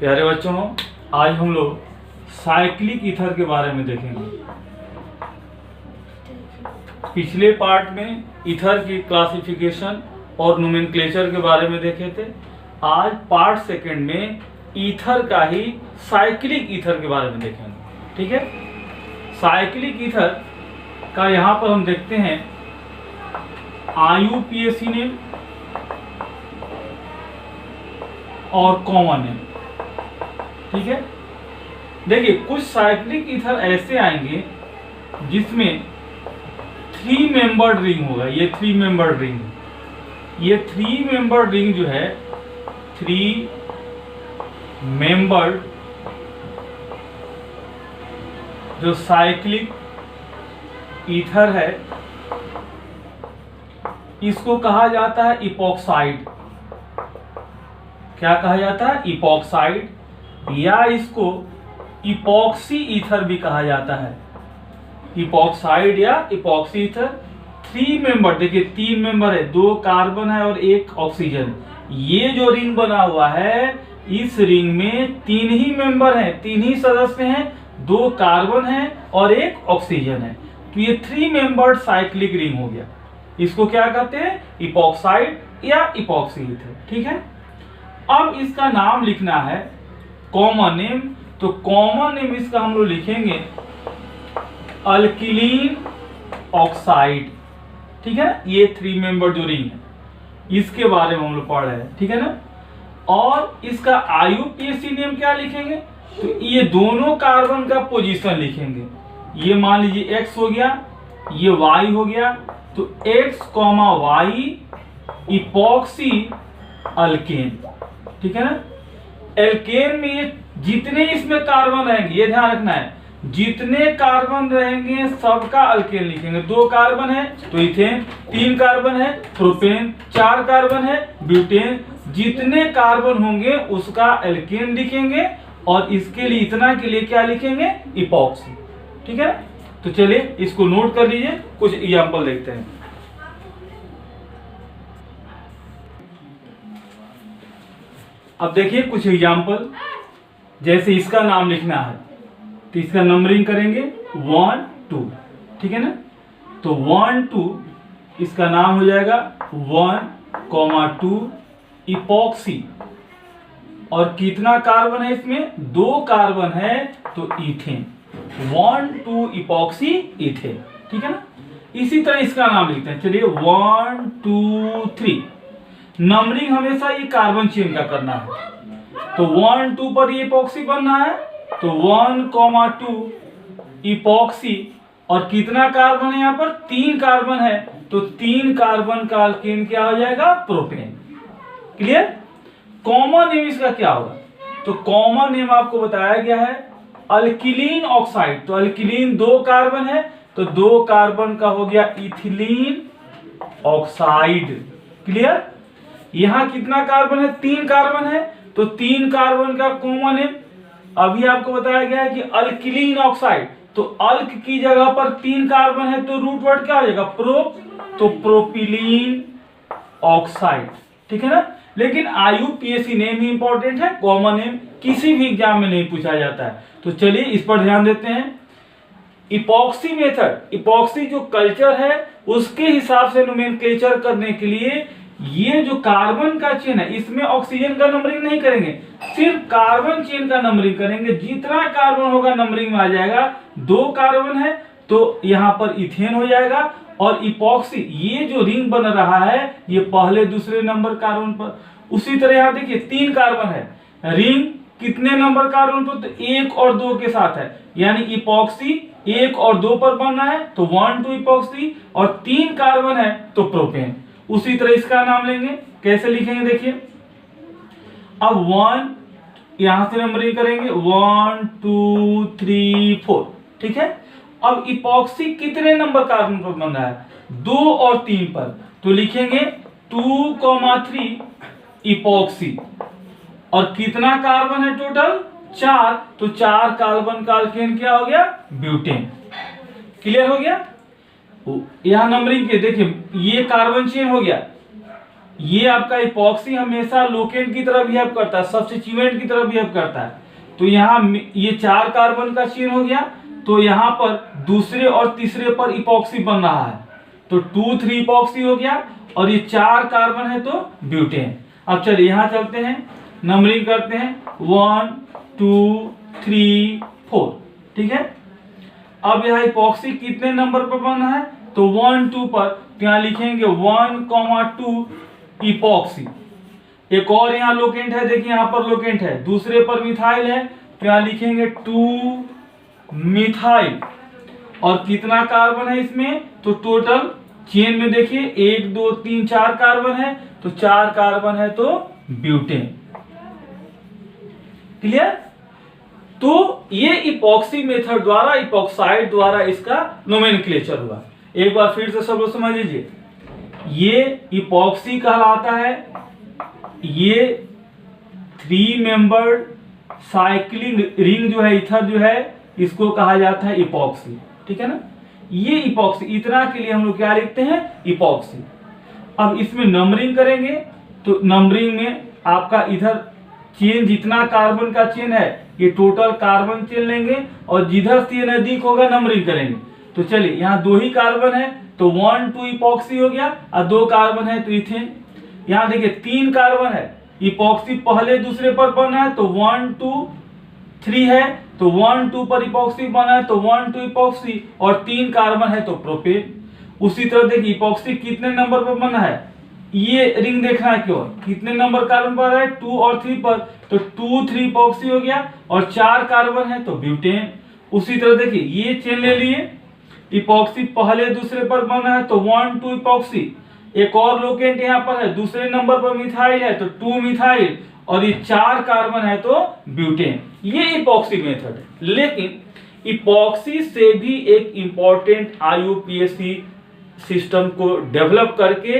प्यारे बच्चों, आज हम लोग साइक्लिक ईथर के बारे में देखेंगे। पिछले पार्ट में ईथर की क्लासिफिकेशन और नोमेनक्लेचर के बारे में देखे थे। आज पार्ट सेकंड में ईथर का ही साइक्लिक ईथर के बारे में देखेंगे। ठीक है, साइक्लिक ईथर का यहाँ पर हम देखते हैं IUPAC नेम और कॉमन नेम। ठीक है, देखिए कुछ साइक्लिक ईथर ऐसे आएंगे जिसमें 3 मेंबर्ड रिंग होगा। ये 3 मेंबर्ड रिंग, ये 3 मेंबर्ड रिंग जो है 3 मेंबर्ड जो साइक्लिक ईथर है, इसको कहा जाता है इपॉक्साइड। क्या कहा जाता है? इपॉक्साइड, या इसको इपॉक्सी ईथर भी कहा जाता है। इपॉक्साइड या इपॉक्सी ईथर। 3 मेंबर, देखिए 3 मेंबर है, 2 कार्बन है और 1 ऑक्सीजन। ये जो रिंग बना हुआ है, इस रिंग में 3 ही मेंबर हैं, 3 ही सदस्य हैं, 2 कार्बन है और 1 ऑक्सीजन है। तो ये 3 मेंबर्ड साइक्लिक रिंग हो गया। इसको क्या कहते हैं? इपॉक्साइड या इपॉक्सी ईथर। ठीक है, अब इसका नाम लिखना है कॉमन नेम। तो कॉमन नेम इसका हम लोग लिखेंगे अल्किलीन ऑक्साइड। ठीक है, ये 3 मेंबर जो रिंग है इसके बारे में हम लोग पढ़ रहे हैं। ठीक है ना। और इसका IUPAC नेम क्या लिखेंगे? तो ये दोनों कार्बन का पोजीशन लिखेंगे। ये मान लीजिए X हो गया, ये Y हो गया, तो X, Y इपॉक्सी अल्केन। ठीक है ना। एल्केन में ये जितने इसमें कार्बन रहेंगे, ये ध्यान रखना है, जितने कार्बन रहेंगे सबका अल्केन लिखेंगे। 2 कार्बन है तो इथेन, 3 कार्बन है प्रोपेन, 4 कार्बन है ब्यूटेन। जितने कार्बन होंगे उसका एल्केन लिखेंगे, और इसके लिए इतना के लिए क्या लिखेंगे? इपॉक्सी। ठीक है, तो चलिए इसको नोट कर लीजिए, कुछ एग्जांपल देखते हैं। अब देखिए कुछ एग्जांपल, जैसे इसका नाम लिखना है तो इसका नंबरिंग करेंगे 1 2। ठीक है ना। तो 1 2 इसका नाम हो जाएगा 1, 2 इपॉक्सी। और कितना कार्बन है इसमें? 2 कार्बन है तो इथेन। 1 2 epoxy ethane. ठीक है ना। इसी तरह इसका नाम लिखते हैं। चलिए 1 2 3। नंबरिंग हमेशा ये कार्बन चेन का करना है। तो 1 2 पर ये इपॉक्सी बनना है, तो 1, 2 इपॉक्सी। और कितना कार्बन है यहाँ पर? 3 कार्बन है, तो 3 कार्बन का अल्केन क्या हो जाएगा? प्रोपेन। क्लियर। कॉमन नेम इसका क्या होगा? तो कॉमन नेम आपको बताया गया है अल्किलीन ऑक्साइड। तो अल्किलीन 2 कार्बन है, तो 2 कार्बन का हो गया इथिलीन ऑक्साइड। क्लियर। यहां कितना कार्बन है? 3 कार्बन है, तो 3 कार्बन का कॉमन नेम अभी आपको बताया गया है कि अल्किलीन ऑक्साइड। तो अल्क की जगह पर 3 कार्बन है, तो रूट वर्ड क्या हो जाएगा? प्रोप, तो प्रोपिलीन ऑक्साइड। ठीक है ना। लेकिन IUPAC नेम ही इंपॉर्टेंट है, कॉमन नेम किसी भी एग्जाम में नहीं पूछा जाता है। तो चलिए इस पर ध्यान देते हैं। इपॉक्सी मेथड, इपॉक्सी जो कल्चर है उसके हिसाब से नोमेनक्लेचर करने के लिए ये जो कार्बन का चेन है इसमें ऑक्सीजन का नंबरिंग नहीं करेंगे, सिर्फ कार्बन चेन का नंबरिंग करेंगे। जितना कार्बन होगा नंबरिंग में आ जाएगा। 2 कार्बन है तो यहाँ पर इथेन हो जाएगा। और इपॉक्सी, ये जो रिंग बन रहा है ये पहले दूसरे नंबर कार्बन पर। उसी तरह यहाँ देखिए 3 कार्बन है, रिंग कितने नंबर कार्बन पर? तो 1 और 2 के साथ है, यानी इपॉक्सी 1 और 2 पर बनना है, तो 1 2 इपॉक्सी। और 3 कार्बन है तो प्रोपेन। उसी तरह इसका नाम लेंगे, कैसे लिखेंगे देखिए। अब 1 यहां से नंबरिंग करेंगे 1 2 3 4। ठीक है। अब इपॉक्सी कितने नंबर कार्बन पर बन रहा है? 2 और 3 पर, तो लिखेंगे 2, 3 इपॉक्सी। और कितना कार्बन है टोटल? 4, तो 4 कार्बन का अल्केन क्या हो गया? ब्यूटेन। क्लियर हो गया। यहां नंबरिंग के देखिए, ये कार्बन चेन हो गया, ये आपका इपॉक्सी हमेशा लोकेंट की तरह बिहेव करता है, सब्स्टिट्यूएंट की तरह बिहेव करता है। तो यहाँ ये 4 कार्बन का चेन हो गया, तो यहाँ पर दूसरे और तीसरे पर इपॉक्सी बन रहा है, तो 2,3 इपॉक्सी हो गया, और ये 4 कार्बन है तो ब्यूटेन। अब चलिए यहाँ चलते हैं, नंबरिंग करते हैं 1 2 3 4, ठीक है। अब यहाँ इपॉक्सी कितने नंबर पर बना है, तो 1 2 पर, तो यहाँ लिखेंगे 1,2 इपॉक्सी। एक और यहाँ लोकेंट है, देखिए यहाँ पर लोकेंट है, दूसरे पर मिथाइल है, तो यहाँ लिखेंगे 2 मिथाइल। और कितना कार्बन है इसमें, तो टोटल चेन में देखिए 1 2 3 4 कार्बन है, तो 4 कार्बन है तो ब्यूटेन। क्लियर। तो ये इपॉक्सी मेथड द्वारा, इपॉक्साइड द्वारा इसका नोमेनक्लेचर हुआ। एक बार फिर से सब लोग समझ लीजिए, ये इपॉक्सी कहलाता है, ये 3 मेंबर्ड साइक्लिंग रिंग जो है, इथर जो है, इसको कहा जाता है इपॉक्सी, ठीक है ना। ये इपॉक्सी, इतना के लिए हम लोग क्या लिखते हैं, इपॉक्सी। अब इसमें नंबरिंग करेंगे, तो नंबरिंग में आपका इधर चेन जितना कार्बन का चेन है, ये टोटल कार्बन चेन लेंगे, और जिधर से नजदीक होगा नंबरिंग करेंगे। तो चलिए यहाँ 2 ही कार्बन है, तो 1 2 इपॉक्सी हो गया, और 2 कार्बन है तो इथेन। यहाँ देखिए 3 कार्बन है, इपॉक्सी पहले दूसरे पर बना है, तो 1 2 3 है, तो 1 2 पर इपॉक्सी बना है, तो 1 2 इपॉक्सी, और 3 कार्बन है तो प्रोपेन। उसी तरह देखिए इपॉक्सी कितने नंबर पर बना है, ये रिंग देखना है क्यों, कितने नंबर कार्बन पर है, 2 और 3 पर, तो 2 3 इपॉक्सी हो गया, और 4 कार्बन है तो ब्यूटेन। उसी तरह देखिए ये चेन ले लिए, इपॉक्सी पहले दूसरे पर बना है, तो 1 2 इपॉक्सी, एक और लोकेंट यहाँ पर है, दूसरे नंबर पर मिथाइल है, तो 2 मिथाइल, और ये 4 कार्बन है तो ब्यूटेन। ये इपॉक्सी मेथड है। लेकिन इपॉक्सी से भी एक इंपॉर्टेंट IUPAC सिस्टम को डेवलप करके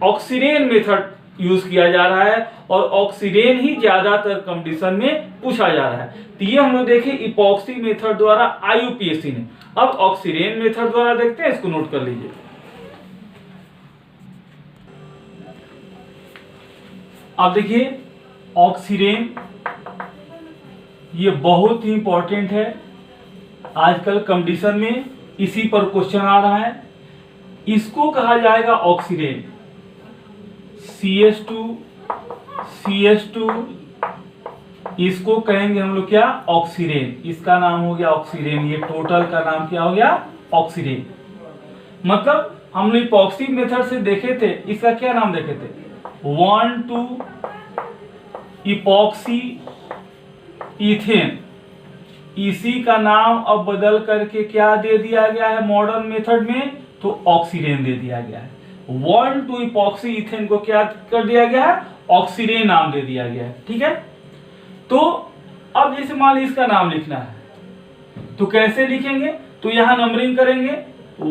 ऑक्सीडेन मेथड यूज किया जा रहा है, और ऑक्सीडेन ही ज्यादातर कंडीशन में पूछा जा रहा है। तो ये हम लोग देखें इपॉक्सी मेथड द्वारा IUPAC ने। अब ऑक्सीडेन मेथड द्वारा देखते हैं, इसको नोट कर लीजिए। अब देखिए ऑक्सीडेन, ये बहुत ही इंपॉर्टेंट है, आजकल कंडीशन में इसी पर क्वेश्चन आ रहा है। इसको कहा जाएगा ऑक्सीडेन, CH2 इसको कहेंगे हम लोग क्या, ऑक्सीडेन। इसका नाम हो गया ऑक्सीडेन, ये टोटल का नाम क्या हो गया, ऑक्सीडेन। मतलब हम लोग इपॉक्सी मेथड से देखे थे, इसका क्या नाम देखे थे, 1 2 इपॉक्सी इथेन। इसी का नाम अब बदल करके क्या दे दिया गया है मॉडर्न मेथड में, तो ऑक्सीडेन दे दिया गया है। 1 2 इपॉक्सी इथेन को क्या कर दिया गया है, ऑक्सीडेन नाम दे दिया गया है, ठीक है। तो अब जैसे मान लीजिए इसका नाम लिखना है, तो कैसे लिखेंगे, तो यहां नंबरिंग करेंगे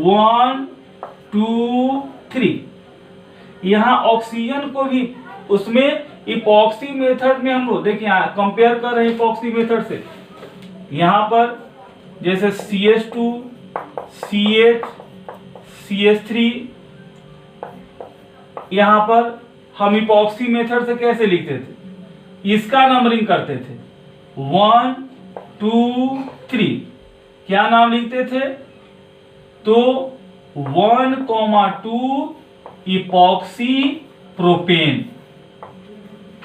1 2 3। यहां ऑक्सीजन को भी, उसमें इपॉक्सी मेथड में हम लोग देखिए कंपेयर कर रहे हैं इपॉक्सी मेथड से। यहां पर जैसे CH2 CH CH3, यहां पर हम इपॉक्सी मेथड से कैसे लिखते थे, इसका नंबरिंग करते थे 1 2 3। क्या नाम लिखते थे, तो 1,2 इपॉक्सी प्रोपेन,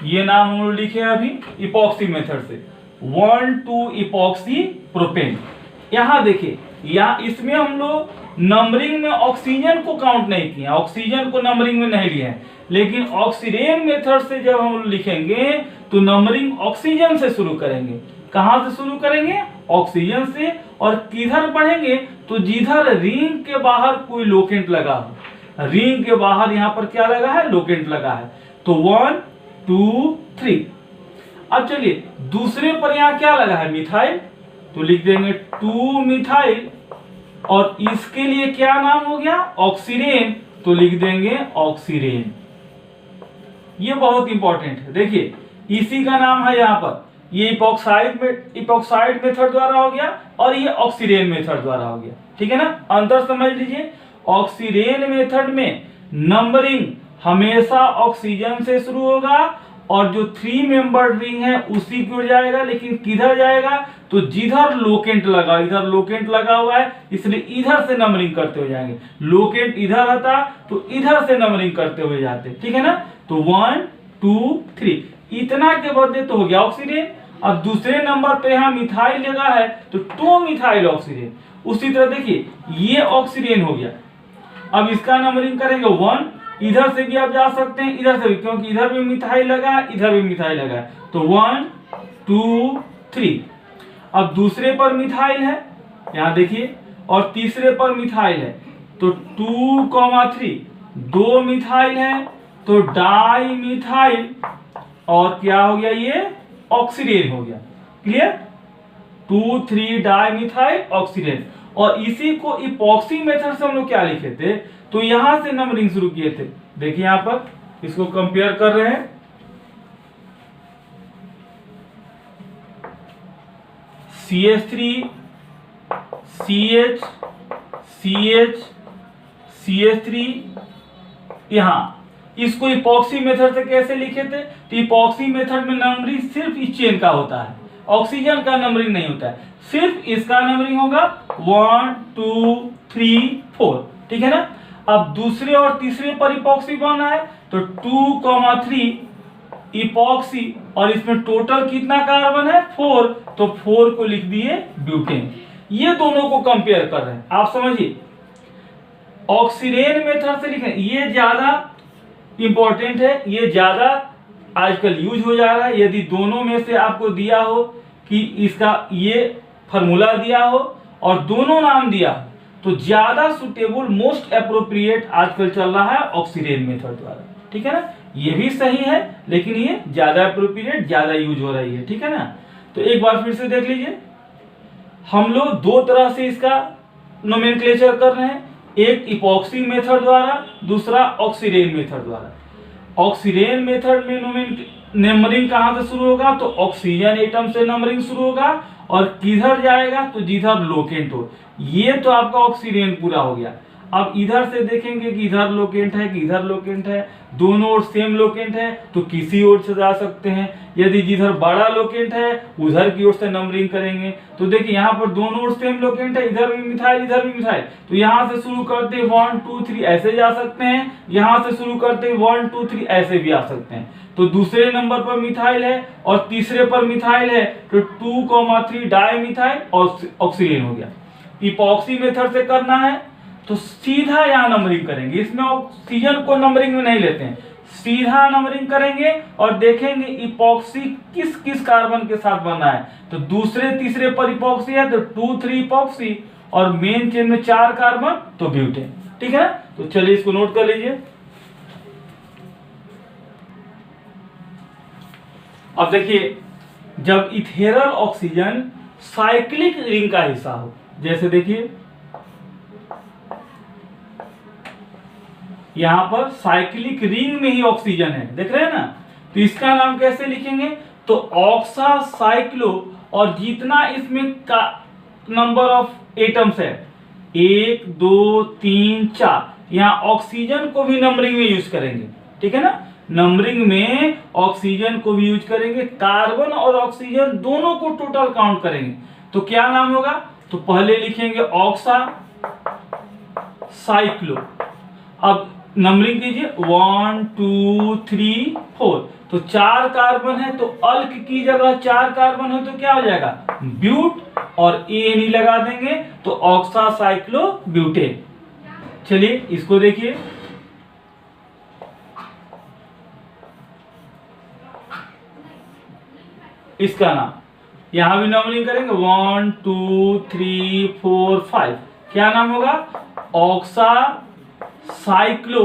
ये नाम हम लोग लिखे अभी इपॉक्सी मेथड से, 1 2 इपॉक्सी प्रोपेन। यहां देखिए, या इसमें हम लोग नंबरिंग में ऑक्सीजन को काउंट नहीं किया, ऑक्सीजन को नंबरिंग में नहीं लिया है, लेकिन ऑक्सीडेन मेथड से जब हम लिखेंगे तो नंबरिंग ऑक्सीजन से शुरू करेंगे। कहां से शुरू करेंगे, ऑक्सीजन से, और किधर बढ़ेंगे, तो जिधर रिंग के बाहर कोई लोकेंट लगा हो, रिंग के बाहर यहां पर क्या लगा है, लोकेंट लगा है, तो 1 2 3। अब चलिए दूसरे पर यहां क्या लगा है, मिथाइल, तो लिख देंगे 2 मिथाइल, और इसके लिए क्या नाम हो गया, ऑक्सीडेन, तो लिख देंगे ऑक्सीडेन। ये बहुत इंपॉर्टेंट है। देखिए इसी का नाम है यहाँ पर, ये इपॉक्साइड मेथड द्वारा हो गया, और ये ऑक्सीडेन मेथड द्वारा हो गया, ठीक है ना। अंतर समझ लीजिए, ऑक्सीडेन मेथड में नंबरिंग हमेशा ऑक्सीजन से शुरू होगा और जो 3 मेंबर्ड रिंग है उसी की ओर जाएगा, लेकिन किधर जाएगा, तो जिधर लोकेंट लगा, इधर लोकेंट लगा हुआ है इसलिए इधर से नंबरिंग करते हुए जाएंगे। लोकेंट इधर आता तो इधर से नंबरिंग करते हुए जाते, ठीक है ना। तो 1 2 3 इतना के बदले तो हो गया ऑक्सीजन। अब दूसरे नंबर पे यहाँ मिथाइल लगा है तो 2 मिथाइल ऑक्सीजन। उसी तरह देखिए ये ऑक्सीजन हो गया। अब इसका नंबरिंग करेंगे 1, इधर से भी आप जा सकते हैं, इधर से भी, क्योंकि इधर भी मिथाइल लगा है, इधर भी मिथाइल लगा है। तो 1 2 3। अब दूसरे पर मिथाइल है, यहां देखिए, और तीसरे पर मिथाइल है तो 2, 3 2 मिथाइल है तो डाई मिथाइल, और क्या हो गया, ये ऑक्सीडेन हो गया। Clear, 2 3 dimethyl oxidane. और इसी को इपॉक्सी मेथड से हम लोग क्या लिखे थे, तो यहां से नंबरिंग शुरू किए थे। देखिए यहां पर इसको कंपेयर कर रहे हैं, CH3 CH CH CH3। यहां इसको इपॉक्सी मेथड से कैसे लिखे थे, तो इपॉक्सी मेथड में नंबरिंग सिर्फ इस चेन का होता है, ऑक्सीजन का नंबरिंग नहीं होता है, सिर्फ इसका नंबरिंग होगा 1 2 3 4, ठीक है ना। अब दूसरे और तीसरे पर इपॉक्सी बना है तो 2 3 इपॉक्सी, और इसमें टोटल कितना कार्बन है 4, तो 4 को लिख दिए ब्यूटेन। ये दोनों को कंपेयर कर रहे हैं, आप समझिए। ऑक्सीडेन मेथड से लिखें, ये ज्यादा इंपॉर्टेंट है, ये ज्यादा आजकल यूज हो जा रहा है। यदि दोनों में से आपको दिया हो कि इसका ये फॉर्मूला दिया हो और दोनों नाम दिया हो, तो ज्यादा सुटेबल, मोस्ट अप्रोप्रिएट आजकल चल रहा है ऑक्सीडेन मेथड द्वारा, ठीक है ना। ये भी सही है लेकिन ये ज्यादा अप्रोप्रिएट, ज्यादा यूज हो रही है, ठीक है ना। तो एक बार फिर से देख लीजिए, हम लोग दो तरह से इसका नोमेनक्लेचर कर रहे हैं, एक इपॉक्सी मेथड द्वारा, दूसरा ऑक्सीडेन मेथड द्वारा। ऑक्सीडेन मेथड में नंबरिंग कहां से शुरू होगा, तो ऑक्सीजन एटम से नंबरिंग शुरू होगा, और किधर जाएगा, तो जिधर लोकेंट हो। ये तो आपका ऑक्सीडेन पूरा हो गया। अब इधर से देखेंगे कि इधर लोकेंट है कि इधर लोकेंट है, दोनों ओर सेम लोकेंट है तो किसी ओर से जा सकते हैं। यदि जिधर बड़ा लोकेंट है उधर की ओर से नंबरिंग करेंगे। तो देखिए यहाँ पर दोनों ओर सेम लोकेंट है, इधर भी मिथाइल इधर भी मिथाइल, तो यहाँ से शुरू करते 1 2 3 ऐसे जा सकते हैं, यहाँ से शुरू करते 1 2 3 ऐसे भी आ सकते हैं। तो दूसरे नंबर पर मिथाइल है और तीसरे पर मिथाइल है तो 2 3 डाई मिथाइल और ऑक्सीजन हो गया। इपॉक्सी मेथड से करना है तो सीधा यहाँ नंबरिंग करेंगे, इसमें ऑक्सीजन को नंबरिंग में नहीं लेते हैं, सीधा नंबरिंग करेंगे और देखेंगे इपॉक्सी किस किस कार्बन के साथ बना है। तो दूसरे तीसरे पर इपॉक्सी है तो 2 3 इपॉक्सी, और मेन चेन में 4 कार्बन तो ब्यूटेन, ठीक है। तो चलिए इसको नोट कर लीजिए। अब देखिए, जब इथेरल ऑक्सीजन साइक्लिक रिंग का हिस्सा हो, जैसे देखिए यहां पर साइक्लिक रिंग में ही ऑक्सीजन है, देख रहे हैं ना, तो इसका नाम कैसे लिखेंगे, तो ऑक्सा साइक्लो, और जितना इसमें का नंबर ऑफ एटम्स है 1 2 3 4, यहां ऑक्सीजन को भी नंबरिंग में यूज करेंगे, ठीक है ना। नंबरिंग में ऑक्सीजन को भी यूज करेंगे, कार्बन और ऑक्सीजन दोनों को टोटल काउंट करेंगे। तो क्या नाम होगा, तो पहले लिखेंगे ऑक्सा साइक्लो। अब नंबरिंग कीजिए 1 2 3 4, तो 4 कार्बन है तो अल्क की जगह 4 कार्बन है तो क्या हो जाएगा ब्यूट, और ए नहीं लगा देंगे तो ऑक्सा साइक्लो ब्यूटेन। चलिए इसको देखिए, इसका नाम यहां भी नंबरिंग करेंगे 1 2 3 4 5, क्या नाम होगा ऑक्सा साइक्लो,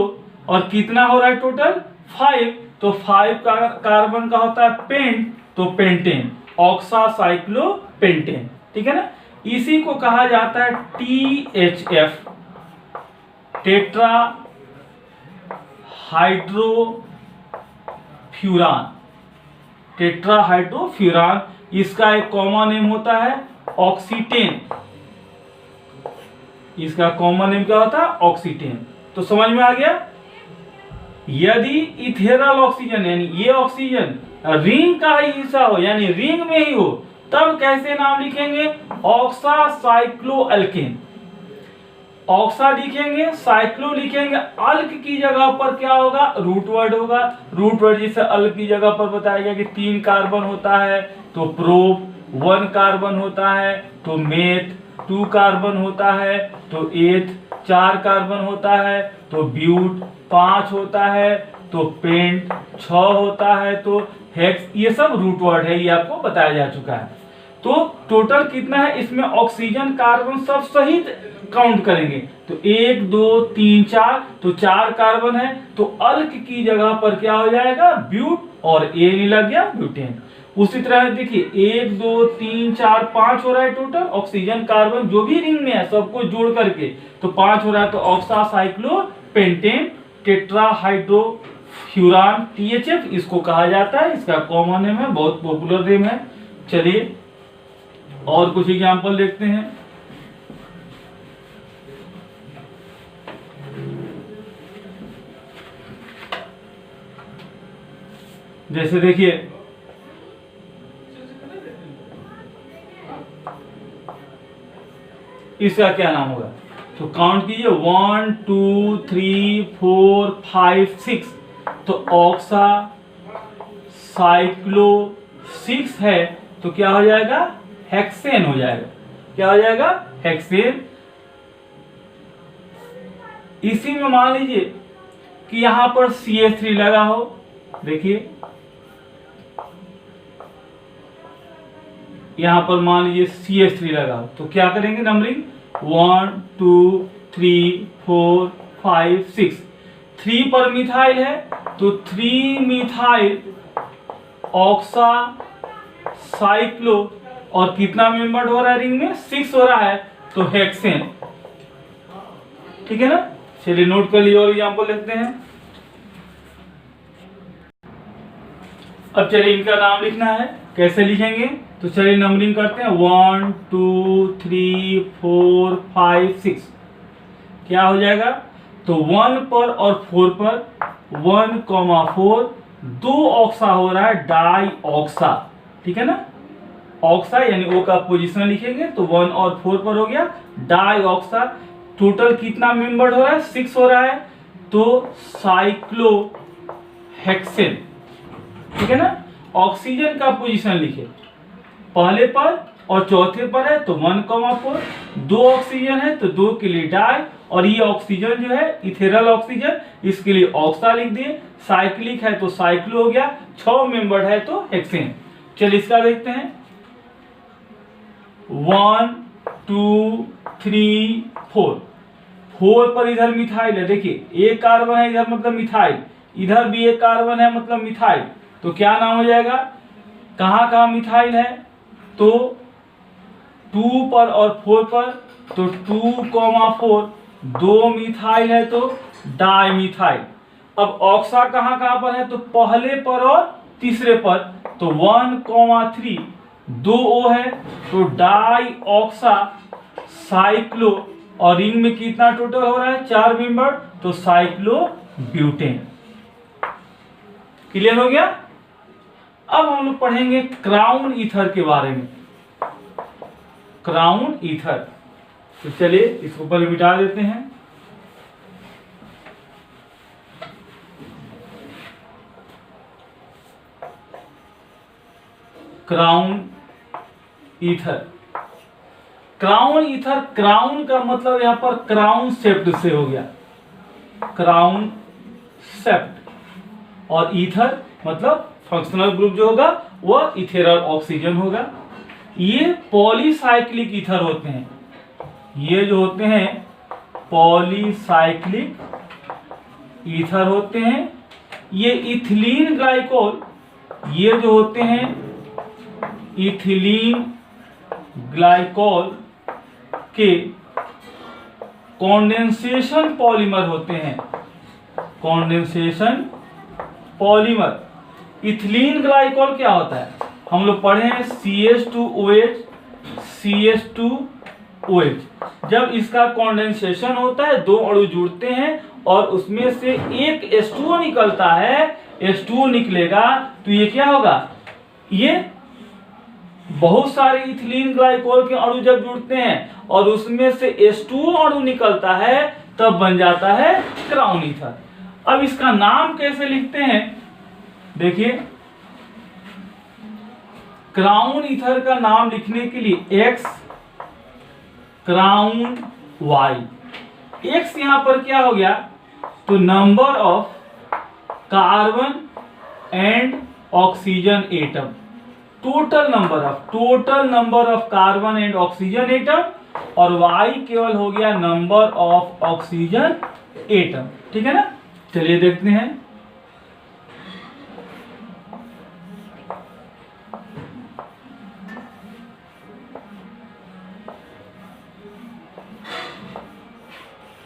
और कितना हो रहा है टोटल 5, तो 5 का कार्बन का होता है पेंट तो पेंटेन, ऑक्सा साइक्लो पेंटेन, ठीक है ना। इसी को कहा जाता है THF, टेट्रा हाइड्रोफ्यूरान, टेट्रा हाइड्रोफ्यूरान। इसका एक कॉमन नेम होता है ऑक्सीटेन, इसका कॉमन नेम क्या होता है ऑक्सीटेन। तो समझ में आ गया। यदि इथेरल ऑक्सीजन यानी ये ऑक्सीजन रिंग का ही हिस्सा हो यानी रिंग में ही हो तब कैसे नाम लिखेंगे, ऑक्सासाइक्लोएल्केन। ऑक्सा लिखेंगे, साइक्लो लिखेंगे, अल्क की जगह पर क्या होगा, रूट वर्ड होगा। रूट वर्ड जिसे अल्क की जगह पर बताया गया कि 3 कार्बन होता है तो प्रोप, 1 कार्बन होता है तो मेथ, 2 कार्बन होता है तो एथ, 4 कार्बन होता है तो ब्यूट, 5 होता है तो पेंट, 6 होता है तो हेक्स। ये सब रूट वर्ड है, ये आपको बताया जा चुका है। तो टोटल कितना है इसमें, ऑक्सीजन कार्बन सब सहित काउंट करेंगे तो 1 2 3 4 तो 4 कार्बन है तो अल्क की जगह पर क्या हो जाएगा, ब्यूट, और ए नहीं लग गया ब्यूटेन। उसी तरह देखिए 1 2 3 4 5 हो रहा है टोटल ऑक्सीजन कार्बन जो भी रिंग में है सबको जोड़ करके तो 5 हो रहा है तो ऑक्सासाइक्लोपेंटेन टेट्राहाइड्रोफ्यूरान THF इसको कहा जाता है। इसका कॉमन नेम है, बहुत पॉपुलर नेम है। चलिए और कुछ एग्जांपल देखते हैं। जैसे देखिए इसका क्या नाम होगा, तो काउंट कीजिए 1 2 3 4 5 6 तो ऑक्सा साइक्लो 6 है तो क्या हो जाएगा, हेक्सेन हो जाएगा। क्या हो जाएगा, हेक्सेन। इसी में मान लीजिए कि यहां पर CH3 लगा हो, देखिए यहां पर मान लीजिए CH3 लगा हो तो क्या करेंगे नंबरिंग 1 2 3 4 5 6। 3 पर मिथाइल है तो 3 मिथाइल ऑक्सा साइक्लो और कितना मेंबर हो रहा है रिंग में, 6 हो रहा है तो हेक्सेन। ठीक है ना, चलिए नोट कर लिए और एग्जांपल देखते हैं। अब चलिए इनका नाम लिखना है, कैसे लिखेंगे तो चलिए नंबरिंग करते हैं 1 2 3 4 5 6। क्या हो जाएगा, तो 1 पर और 4 पर 1,4 2 ऑक्सा हो रहा है डाई ऑक्सा। ठीक है ना, ऑक्सा यानी ओ का पोजीशन लिखेंगे तो 1 और 4 पर हो गया डाई ऑक्सा। टोटल कितना मेंबर हो रहा है, 6 हो रहा है तो साइक्लो हेक्सेन। ठीक है ना, ऑक्सीजन का पोजीशन लिखे, पहले पर और चौथे पर है तो 1,4, 2 ऑक्सीजन है तो 2 के लिए डाई, और ये ऑक्सीजन जो है इथेरल ऑक्सीजन इसके लिए ऑक्सा लिख दिए। साइक्लिक है तो साइक्लो हो गया, 6 मेंबर है तो हेक्सेन। चलिए इसका देखते हैं 1 2 3 4। 4 पर इधर मिथाइल है, देखिए एक कार्बन है इधर मतलब मिथाइल, इधर भी एक कार्बन है मतलब मिथाइल, तो क्या नाम हो जाएगा, कहाँ कहाँ मिथाइल है तो 2 पर और 4 पर तो 2,4 2 मिथाइल है तो डाई मिथाइल। अब ऑक्सा कहाँ कहाँ पर है तो पहले पर और तीसरे पर तो 1,3 2 O है तो डाई ऑक्सा साइक्लो, और रिंग में कितना टोटल हो रहा है 4 मेंबर तो साइक्लो ब्यूटेन। क्लियर हो गया। अब हम लोग पढ़ेंगे क्राउन ईथर के बारे में। क्राउन ईथर, तो चलिए इसको पहले मिटा देते हैं। Crown ether, crown ether, crown का मतलब यहां पर क्राउन शेप्ड से हो गया, क्राउन शेप्ड, और ईथर मतलब फंक्शनल ग्रुप जो होगा वह इथेरल ऑक्सीजन होगा। ये पॉलीसाइक्लिक ईथर होते हैं, ये जो होते हैं पॉलीसाइक्लिक ईथर होते हैं। ये इथिलीन ग्लाइकोल, ये जो होते हैं इथिलीन ग्लाइकोल के कॉन्डेंसेशन पॉलीमर होते हैं, कॉन्डेंसेशन पॉलीमर। इथिलीन ग्लाइकोल क्या होता है, हम लोग पढ़े हैं CH2OH, CH2OH। जब इसका कॉन्डेंसेशन होता है, 2 अणु जुड़ते हैं और उसमें से एक H2O निकलता है, H2O निकलेगा तो ये क्या होगा, ये बहुत सारे इथिलीन ग्लाइकोल के अणु जब जुड़ते हैं और उसमें से H2O अणु निकलता है तब बन जाता है क्राउन ईथर। अब इसका नाम कैसे लिखते हैं, देखिए क्राउन ईथर का नाम लिखने के लिए X, क्राउन Y, X यहां पर क्या हो गया, तो number of carbon and oxygen atom, total number of carbon and oxygen atom, और Y केवल हो गया नंबर ऑफ ऑक्सीजन एटम। ठीक है ना, चलिए देखते हैं।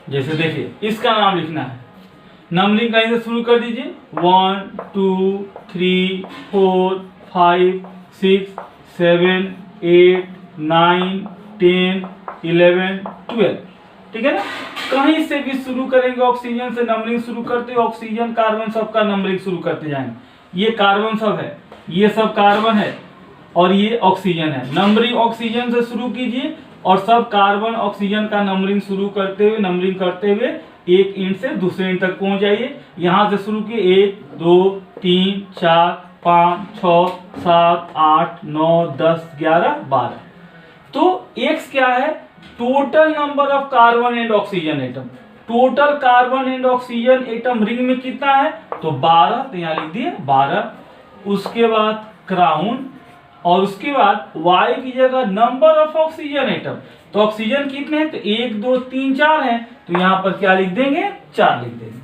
जैसे देखिए इसका नाम लिखना है, नंबरिंग कहीं से शुरू कर दीजिए, 1 2 3 4 5 6 7 8 9 10 11 12। ठीक है ना, कहीं से भी शुरू करेंगे, ऑक्सीजन से नंबरिंग शुरू करते, ऑक्सीजन कार्बन सबका नंबरिंग शुरू करते जाएंगे। ये कार्बन सब है, ये सब कार्बन है और ये ऑक्सीजन है। नंबरिंग ऑक्सीजन से शुरू कीजिए और सब कार्बन ऑक्सीजन का नंबरिंग शुरू करते हुए, नंबरिंग करते हुए एक इंड से दूसरे इंड तक पहुंच जाइए। यहां से शुरू किए 1 2 3 4 5 6 7 8 9 10 11 12। तो X क्या है, total number of carbon and oxygen atom. Total carbon and oxygen atom ring में कितना है, तो 12, तो यहां लिख दिए 12। उसके बाद क्राउन, और उसके बाद Y की जगह नंबर ऑफ ऑक्सीजन एटम, तो ऑक्सीजन कितने हैं, तो 1 2 3 4 हैं, तो यहां पर क्या लिख देंगे, 4 लिख देंगे।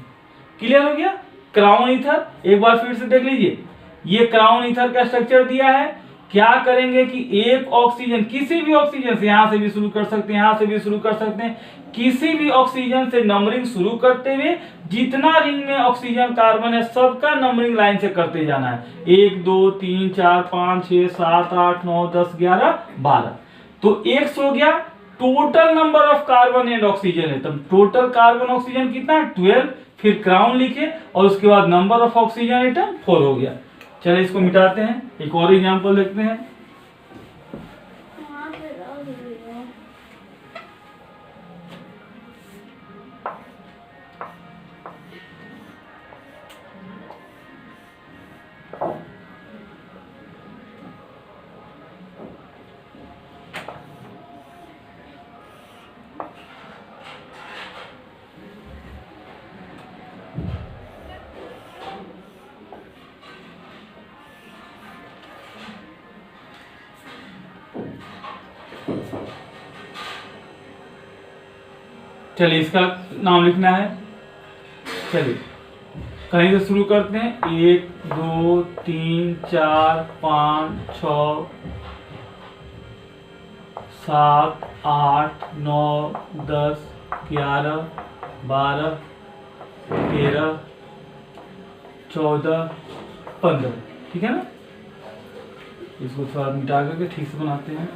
क्लियर हो गया। क्राउन ईथर एक बार फिर से देख लीजिए, ये क्राउन ईथर का स्ट्रक्चर दिया है। क्या करेंगे कि एक ऑक्सीजन, किसी भी ऑक्सीजन से, यहां से भी शुरू कर सकते हैं, यहां से भी शुरू कर सकते हैं, किसी भी ऑक्सीजन से नंबरिंग शुरू करते हुए जितना रिंग में ऑक्सीजन कार्बन है सबका नंबरिंग लाइन से करते जाना है। 1 2 3 4 5 6 7 8 9 10 11 12। तो X हो गया total number of carbon and oxygen atom. Total carbon oxygen कितना है, 12। फिर क्राउन लिखे और उसके बाद नंबर ऑफ ऑक्सीजन एटम 4 हो गया। चलिए इसको मिटाते हैं, एक और एग्जांपल देखते हैं। चलिए इसका नाम लिखना है। चलिए कहीं से शुरू करते हैं, 1 2 3 4 5 6 7 8 9 10 11 12 13 14 15। ठीक है ना, इसको थोड़ा मिटा करके ठीक से बनाते हैं।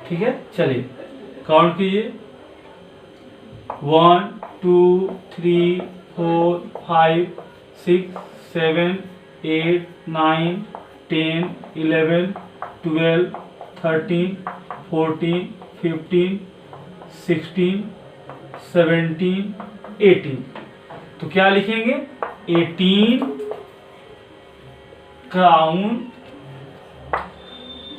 ठीक है, चलिए काउंट कीजिए, 1 2 3 4 5 6 7 8 9 10 11 12 13 14 15 16 17 18। तो क्या लिखेंगे, 18 क्राउन।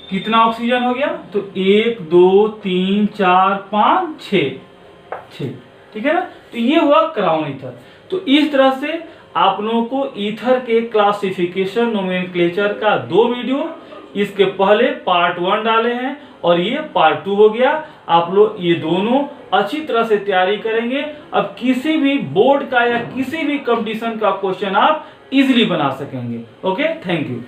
कितना ऑक्सीजन हो गया, तो 1 2 3 4 5 6। ठीक है ना, तो ये हुआ क्राउन ईथर। तो इस तरह से आप लोगों को ईथर के क्लासिफिकेशन नोमेनक्लेचर का 2 वीडियो, इसके पहले पार्ट 1 डाले हैं और ये पार्ट 2 हो गया। आप लोग ये दोनों अच्छी तरह से तैयारी करेंगे, अब किसी भी बोर्ड का या किसी भी कंपटीशन का क्वेश्चन आप इजीली बना सकेंगे। Okay, thank you.